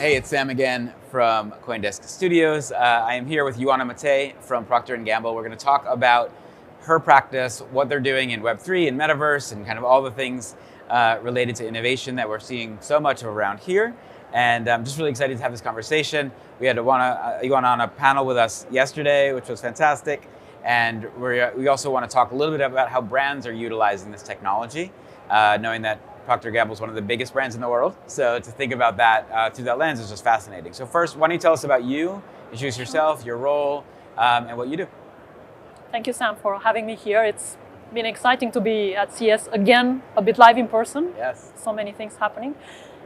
Hey, it's Sam again from CoinDesk Studios. I am here with Ioana Matei from Procter Gamble. We're going to talk about her practice, what they're doing in Web3 and metaverse, and kind of all the things related to innovation that we're seeing so much of around here. And I'm just really excited to have this conversation. We had Ioana on a panel with us yesterday, which was fantastic. And we also want to talk a little bit about how brands are utilizing this technology, knowing that Procter Gamble is one of the biggest brands in the world. So to think about that through that lens is just fascinating. So first, why don't you tell us about you, introduce yourself, your role, and what you do. Thank you, Sam, for having me here. It's been exciting to be at CS again, a bit live in person. Yes. So many things happening.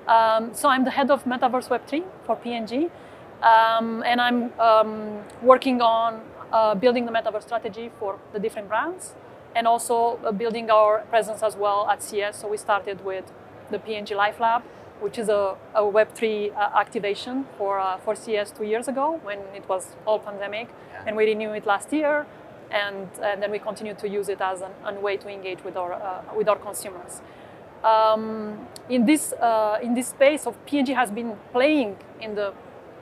So I'm the head of Metaverse Web3 for P&G. And I'm working on building the Metaverse strategy for the different brands, and also building our presence as well at CS. So we started with the P&G Life Lab, which is a Web3 activation for CS 2 years ago when it was all pandemic. Yeah. And we renewed it last year, and then we continue to use it as a way to engage with our consumers. In this space of P&G has been playing in the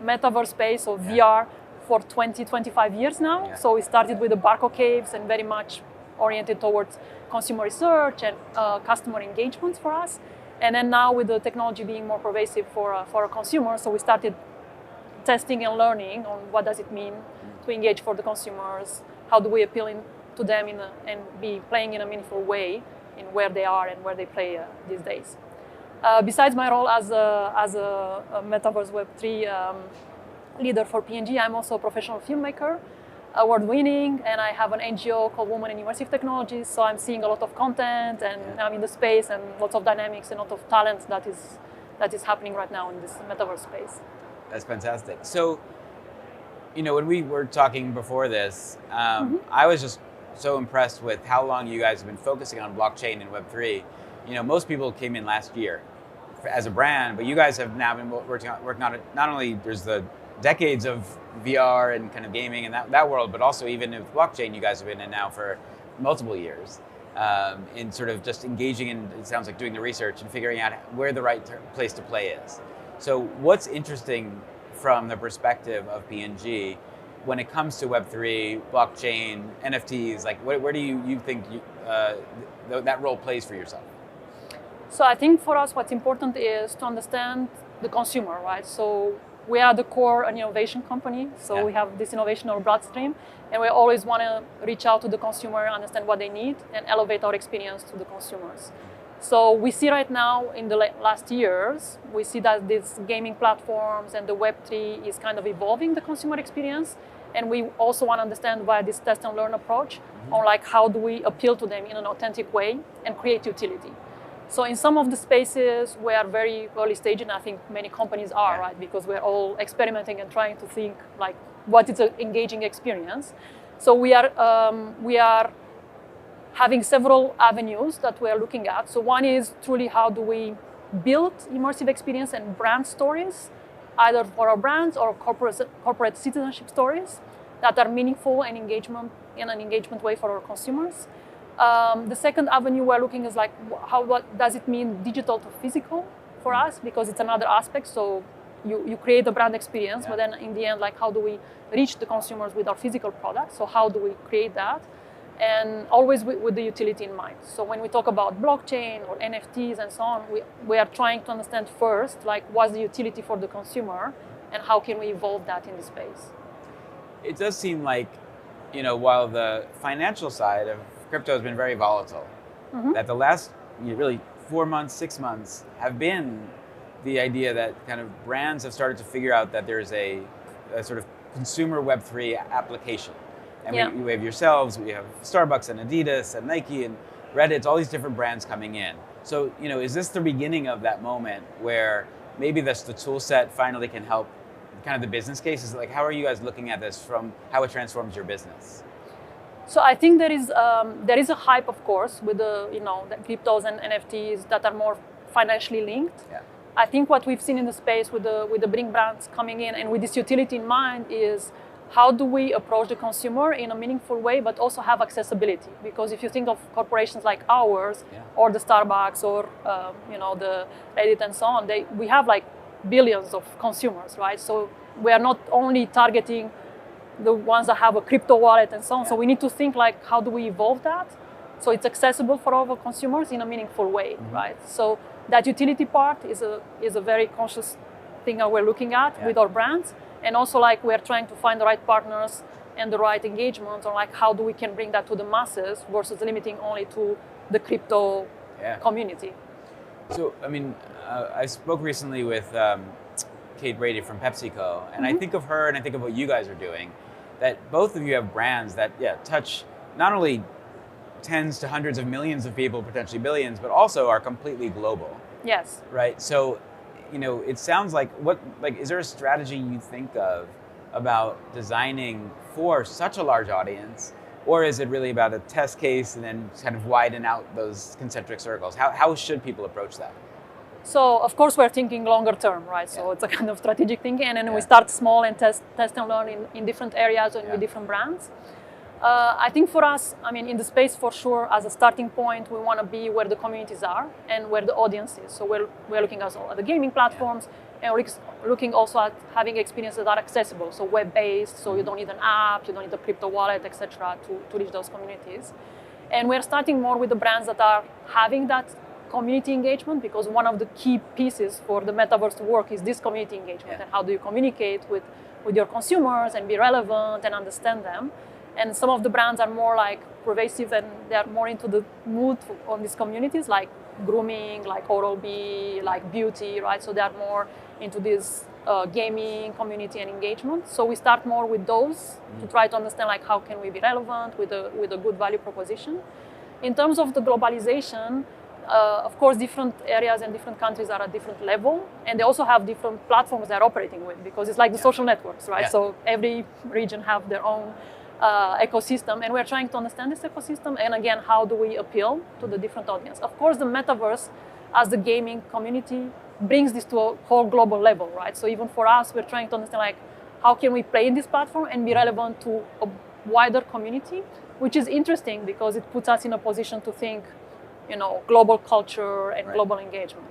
Metaverse space of VR for 20-25 years now. Yeah. So we started with the barcode caves and very much oriented towards consumer research and customer engagement for us. And then now with the technology being more pervasive for our consumers, so we started testing and learning on what does it mean to engage for the consumers, how do we appeal to them and be playing in a meaningful way in where they are and where they play these days. Besides my role as a Metaverse Web3 leader for P&G, I'm also a professional filmmaker, award-winning, and I have an NGO called Women in Immersive Technologies. So I'm seeing a lot of content, and I'm in the space, and lots of dynamics and a lot of talent that is happening right now in this metaverse space. That's fantastic. So, when we were talking before this, I was just so impressed with how long you guys have been focusing on blockchain and Web3. Most people came in last year as a brand, but you guys have now been working on it. Not only there's the decades of VR and kind of gaming and that world, but also even with blockchain, you guys have been in now for multiple years in sort of just engaging in, it sounds like, doing the research and figuring out where the right place to play is. So what's interesting from the perspective of P&G when it comes to Web3, blockchain, NFTs, like where do you think that role plays for yourself? So I think for us what's important is to understand the consumer, right? So we are the core an innovation company, so we have this innovation in our bloodstream, and we always want to reach out to the consumer, understand what they need, and elevate our experience to the consumers. So we see right now in the last years, we see that these gaming platforms and the Web3 is kind of evolving the consumer experience, and we also want to understand via this test and learn approach on like how do we appeal to them in an authentic way and create utility. So in some of the spaces we are very early stage, and I think many companies are, right? Because we're all experimenting and trying to think like what is an engaging experience. So we are having several avenues that we are looking at. So one is truly how do we build immersive experience and brand stories, either for our brands or corporate citizenship stories that are meaningful and in an engagement way for our consumers. The second avenue we're looking is like what does it mean digital to physical for us, because it's another aspect. So you create a brand experience, but then in the end, like how do we reach the consumers with our physical products? So how do we create that? And always with the utility in mind. So when we talk about blockchain or NFTs and so on, we are trying to understand first, like what's the utility for the consumer and how can we evolve that in the space? It does seem like, while the financial side of crypto has been very volatile, that the last really 4 months, 6 months have been the idea that kind of brands have started to figure out that there's a sort of consumer Web3 application. And we have yourselves, we have Starbucks and Adidas and Nike and Reddit, all these different brands coming in. So, is this the beginning of that moment where maybe the tool set finally can help kind of the business cases? Like, how are you guys looking at this from how it transforms your business? So I think there is a hype, of course, with the cryptos and NFTs that are more financially linked. Yeah. I think what we've seen in the space with the big brands coming in and with this utility in mind is how do we approach the consumer in a meaningful way, but also have accessibility? Because if you think of corporations like ours, or the Starbucks, or the Reddit and so on, we have like billions of consumers, right? So we are not only targeting the ones that have a crypto wallet and so on. So we need to think like, how do we evolve that so it's accessible for all of our consumers in a meaningful way, right? So that utility part is a very conscious thing that we're looking at with our brands, and also like we're trying to find the right partners and the right engagement, or like how do we can bring that to the masses versus limiting only to the crypto community. So I mean, I spoke recently with Kate Brady from PepsiCo, and I think of her and I think of what you guys are doing, that both of you have brands that touch not only tens to hundreds of millions of people, potentially billions, but also are completely global. Yes. Right. So, it sounds like is there a strategy you think of about designing for such a large audience, or is it really about a test case and then kind of widen out those concentric circles? How should people approach that? So of course we're thinking longer term, right? So it's a kind of strategic thinking, and then we start small and test and learn in different areas and with different brands. I think for us, I mean, in the space for sure, as a starting point, we want to be where the communities are and where the audience is. So we're looking at the gaming platforms, and we're looking also at having experiences that are accessible, so web-based, so you don't need an app, you don't need a crypto wallet, etc., to reach those communities. And we're starting more with the brands that are having that community engagement, because one of the key pieces for the metaverse to work is this community engagement, and how do you communicate with your consumers and be relevant and understand them. And some of the brands are more like pervasive, and they're more into the mood on these communities, like grooming, like Oral-B, like beauty, right? So they're more into this gaming community and engagement. So we start more with those to try to understand like how can we be relevant with a good value proposition. In terms of the globalization, of course, different areas and different countries are at different level, and they also have different platforms they're operating with, because it's like the social networks, right? So every region have their own ecosystem, and we're trying to understand this ecosystem, and again, how do we appeal to the different audience? Of course, the metaverse as the gaming community brings this to a whole global level, right? So even for us, we're trying to understand like how can we play in this platform and be relevant to a wider community, which is interesting because it puts us in a position to think, global culture and global engagement.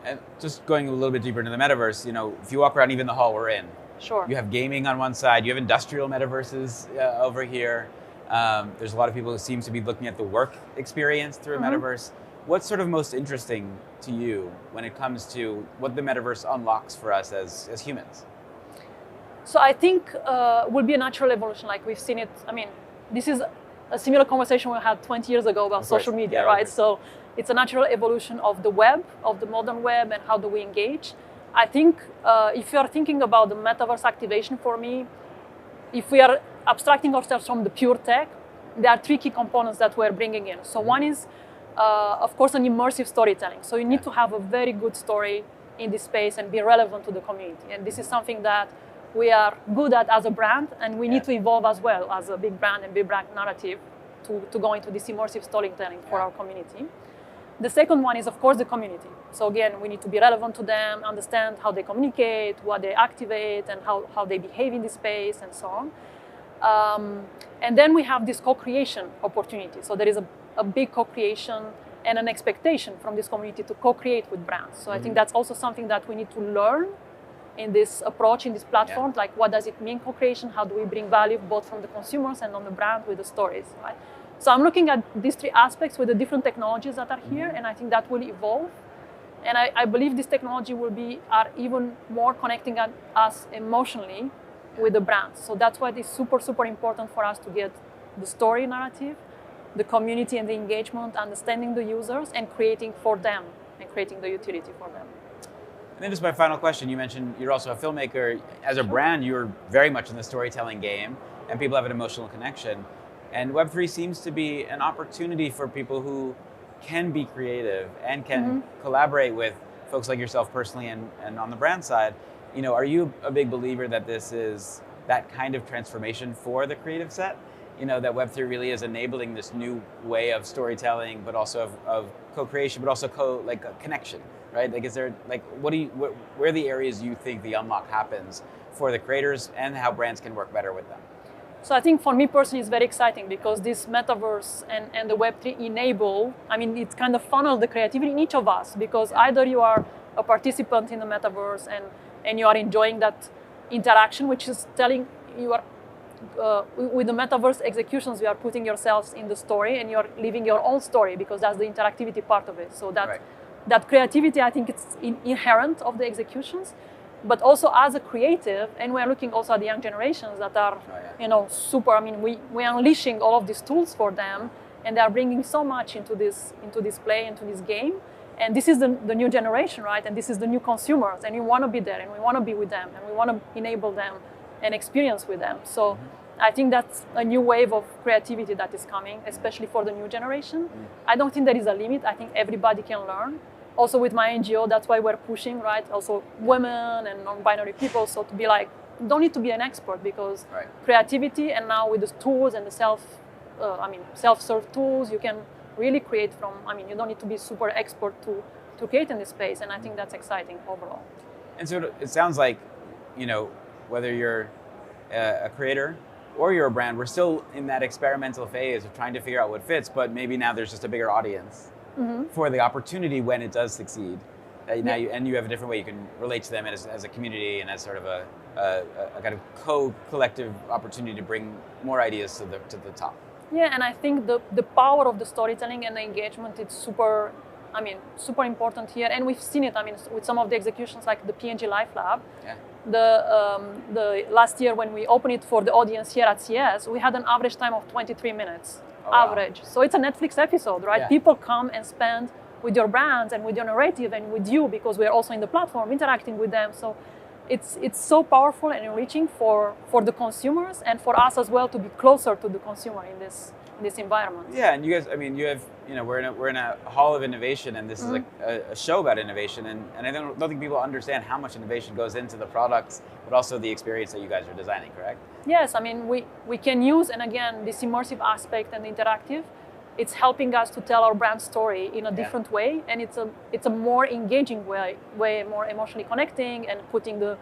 And just going a little bit deeper into the metaverse, if you walk around even the hall we're in, sure, you have gaming on one side, you have industrial metaverses over here. There's a lot of people who seem to be looking at the work experience through a metaverse. What's sort of most interesting to you when it comes to what the metaverse unlocks for us as humans? So I think will be a natural evolution, like we've seen it. I mean, this is a similar conversation we had 20 years ago about social media, right? So it's a natural evolution of the web, of the modern web, and how do we engage. I think if you are thinking about the metaverse activation, for me, if we are abstracting ourselves from the pure tech, there are three key components that we're bringing in. So one is, of course, an immersive storytelling. So you need to have a very good story in this space and be relevant to the community. And this is something that we are good at as a brand, and we need to evolve as well as a big brand and big brand narrative to go into this immersive storytelling for our community. The second one is, of course, the community. So again, we need to be relevant to them, understand how they communicate, what they activate, and how they behave in this space, and so on. And then we have this co-creation opportunity. So there is a big co-creation and an expectation from this community to co-create with brands. So I think that's also something that we need to learn in this approach, in this platform. Like, what does it mean, co-creation? How do we bring value both from the consumers and on the brand with the stories, right? So I'm looking at these three aspects with the different technologies that are here, and I think that will evolve. And I believe this technology are even more connecting us emotionally with the brands. So that's why it's super, super important for us to get the story narrative, the community and the engagement, understanding the users, and creating for them, and creating the utility for them. And then just my final question, you mentioned you're also a filmmaker. As a brand, you're very much in the storytelling game, and people have an emotional connection. And Web3 seems to be an opportunity for people who can be creative and can collaborate with folks like yourself personally and on the brand side. Are you a big believer that this is that kind of transformation for the creative set? That Web3 really is enabling this new way of storytelling, but also of co-creation, but also connection, right? Like, is there where are the areas you think the unlock happens for the creators and how brands can work better with them? So I think for me personally, it's very exciting because this metaverse and the Web3 enable, I mean, it's kind of funnel the creativity in each of us, because either you are a participant in the metaverse and you are enjoying that interaction, which is telling you are, with the metaverse executions, you are putting yourselves in the story and you're living your own story, because that's the interactivity part of it. So that creativity, I think it's inherent of the executions. But also as a creative, and we're looking also at the young generations that are, super. I mean, we're unleashing all of these tools for them, and they are bringing so much into this play, into this game. And this is the new generation, right? And this is the new consumers, and we want to be there, and we want to be with them, and we want to enable them and experience with them. So I think that's a new wave of creativity that is coming, especially for the new generation. I don't think there is a limit. I think everybody can learn. Also with my NGO, that's why we're pushing, right? Also women and non-binary people. So to be like, you don't need to be an expert, because creativity, and now with the tools and the self-serve tools, you can really create from, you don't need to be super expert to create in this space. And I think that's exciting overall. And so it sounds like, whether you're a creator or you're a brand, we're still in that experimental phase of trying to figure out what fits, but maybe now there's just a bigger audience for the opportunity when it does succeed. Now you have a different way you can relate to them as a community and as sort of a kind of collective opportunity to bring more ideas to the top. Yeah, and I think the power of the storytelling and the engagement is super important here, and we've seen it. With some of the executions like the P&G Life Lab. Yeah. The last year when we opened it for the audience here at CS, we had an average time of 23 minutes. Average. Wow. So it's a Netflix episode, right? Yeah. People come and spend with your brands and with your narrative and with you, because we're also in the platform interacting with them. So it's so powerful and enriching for the consumers, and for us as well to be closer to the consumer in this environment. Yeah, and you guys, you have, we're in a hall of innovation, and this is like a show about innovation, and I don't think people understand how much innovation goes into the products, but also the experience that you guys are designing, correct? Yes, we can use, and again, this immersive aspect and the interactive, it's helping us to tell our brand story in a different way, and it's a more engaging way more emotionally connecting, and putting the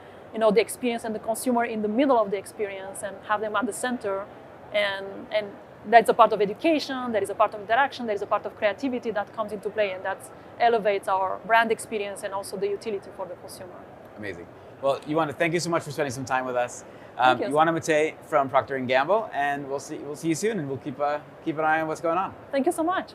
experience and the consumer in the middle of the experience and have them at the center, and that's a part of education, there is a part of interaction, there is a part of creativity that comes into play, and that elevates our brand experience and also the utility for the consumer. Amazing. Well, Ioana, thank you so much for spending some time with us. Ioana Matei from Procter Gamble, and we'll see you soon, and we'll keep an eye on what's going on. Thank you so much.